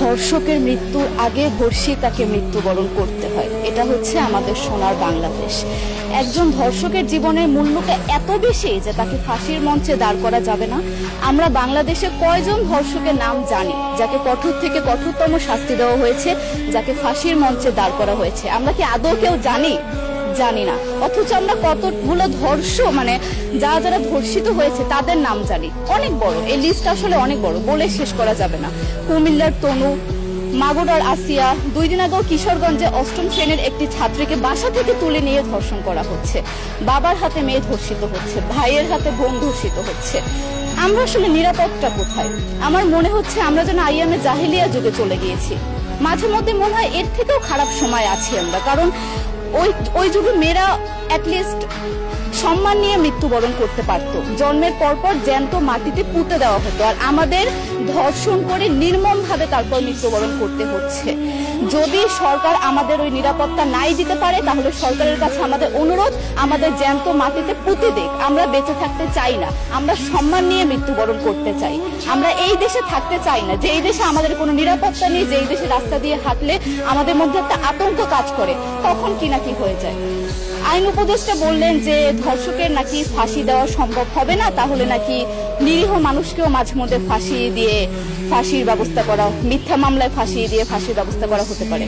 ধর্ষকের মৃত্যুর আগে ধর্ষী তাকে মৃত্যুবরণ করতে হয়। এটা হচ্ছে আমাদের সোনার বাংলাদেশ। একজন ধর্ষকের জীবনের মূল্যটা এত বেশি যে তাকে ফাঁসির মঞ্চে দাঁড় করা যাবে না। আমরা বাংলাদেশে কয়জন ধর্ষকের নাম জানি যাকে কঠোর থেকে কঠোরতম শাস্তি দেওয়া হয়েছে, যাকে ফাঁসির মঞ্চে দাঁড় করা হয়েছে? আমরা কি আদৌ কেউ জানি? জানি না। অথচ আমরা কতগুলো যারা ধর্ষিত হয়েছে তাদের নাম জানি। অনেক বড় এই লিস্ট, আসলে অনেক বড়, বলে শেষ করা যাবে না। কুমিল্লার তনু, মাগুরার আসিয়া, 2 দিন আগেও কিশোরগঞ্জে 8ম শ্রেণীর একটি ছাত্রীকে বাসা থেকে তুলে নিয়ে ধর্ষণ করা হচ্ছে। বাবার হাতে মেয়ে ধর্ষিত হচ্ছে, ভাইয়ের হাতে বোন ধর্ষিত হচ্ছে। আমরা আসলে নিরাপত্তা কোথায়? আমার মনে হচ্ছে আমরা যেন আইয়ামে জাহেলিয়া যুগে চলে গিয়েছি। মাঝে মধ্যে মনে হয় এর থেকেও খারাপ সময় আছি আমরা, কারণ ওই যুগে মেয়েরা অ্যাটলিস্ট সম্মান নিয়ে মৃত্যুবরণ করতে পারতো। জন্মের পরপর জ্যান্ত মাটিতে পুঁতে দেওয়া হতো, আর আমাদের ধর্ষণ করে নির্মম ভাবে তারপর মৃত্যুবরণ করতে হচ্ছে। যদি সরকার আমাদের ওই নিরাপত্তা নাই দিতে পারে, তাহলে সরকারের কাছে আমাদের অনুরোধ, আমাদের জ্যান্ত মাটিতে পুঁতে দেখ। আমরা বেঁচে থাকতে চাই না, আমরা সম্মান নিয়ে মৃত্যুবরণ করতে চাই। আমরা এই দেশে থাকতে চাই না যে এই দেশে আমাদের কোনো নিরাপত্তা নেই, যে এই দেশে রাস্তা দিয়ে হাঁটলে আমাদের মধ্যে একটা আতঙ্ক কাজ করে, তখন কি না কি হয়ে যায়। আইন উপদেষ্টা বললেন যে ধর্ষকের নাকি ফাঁসি দেওয়া সম্ভব হবে না, তাহলে নাকি নিরীহ মানুষকেও মাঝে মধ্যে ফাঁসির ব্যবস্থা করা, মিথ্যা মামলায় ফাঁসিয়ে দিয়ে ফাঁসির ব্যবস্থা করা হতে পারে।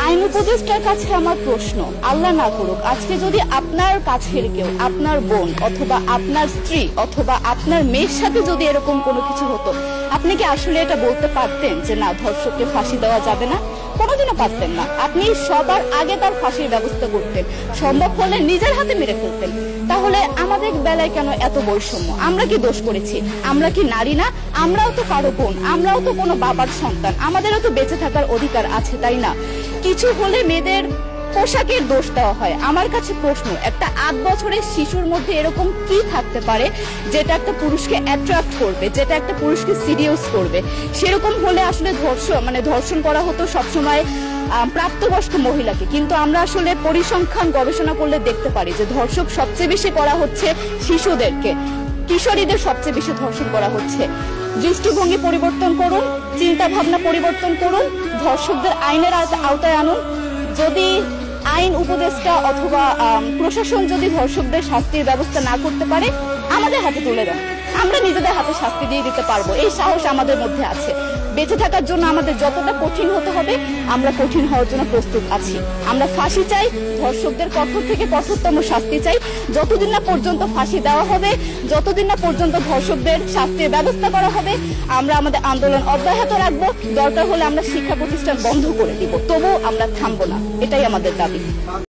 আইন উপদেষ্টার কাছে আমার প্রশ্ন, আল্লাহ না করুক আজকে যদি আপনার কাছের কেউ, আপনার বোন অথবা আপনার স্ত্রী অথবা আপনার মেয়ের সাথে যদি এরকম কোনো কিছু হতো, আপনি কি আসলে এটা বলতে পারতেন যে না, ধর্ষককে ফাঁসি দেওয়া যাবে না? কোনোদিনও পারতেন না। আপনি সবার আগে তার ফাঁসির ব্যবস্থা করতেন, সম্ভব হলে নিজের হাতে মেরে ফেলতেন। তাহলে আমাদের বেলায় কেন এত বৈষম্য? আমরা কি দোষ করেছি? আমরা কি নারী না? আমরাও তো কারো বোন, আমরাও তো কোনো বাবার সন্তান, আমাদেরও তো বেঁচে থাকার অধিকার আছে, তাই না? কিছু হলে মেয়েদের পোশাকের দোষ দেওয়া হয়। আমার কাছে প্রশ্ন, একটা 8 বছরের শিশুর মধ্যে এরকম কি থাকতে পারে যেটা একটা পুরুষকে অ্যাট্রাক্ট করবে, যেটা একটা পুরুষকে সিরিয়াস করবে? সেরকম হলে আসলে ধর্ষণ করা হতো সবসময় প্রাপ্তবয়স্ক মহিলাকে। কিন্তু আমরা আসলে পরিসংখ্যান গবেষণা করলে দেখতে পারি যে ধর্ষক সবচেয়ে বেশি করা হচ্ছে শিশুদেরকে, কিশোরীদের সবচেয়ে বেশি ধর্ষণ করা হচ্ছে। দৃষ্টিভঙ্গি পরিবর্তন করুন, চিন্তা ভাবনা পরিবর্তন করুন, ধর্ষকদের আইনের আওতায় আনুন। যদি আইন উপদেষ্টা অথবা প্রশাসন যদি ধর্ষকদের শাস্তির ব্যবস্থা না করতে পারে, আমাদের হাতে তুলে দেন, আমরা নিজেদের হাতে শাস্তি দিয়ে দিতে পারবো। এই সাহস আমাদের মধ্যে আছে। বেঁচে থাকার জন্য আমাদের যতটা কঠিন হতে হবে, আমরা কঠিন হওয়ার জন্য প্রস্তুত আছি। আমরা ফাঁসি চাই, ধর্ষকদের কঠোর থেকে কঠোরতম শাস্তি চাই। যতদিন না পর্যন্ত ফাঁসি দেওয়া হবে, যতদিন না পর্যন্ত ধর্ষকদের শাস্তির ব্যবস্থা করা হবে, আমরা আমাদের আন্দোলন অব্যাহত রাখবো। দরকার হলে আমরা শিক্ষা প্রতিষ্ঠান বন্ধ করে দিব, তবুও আমরা থামবো না। এটাই আমাদের দাবি।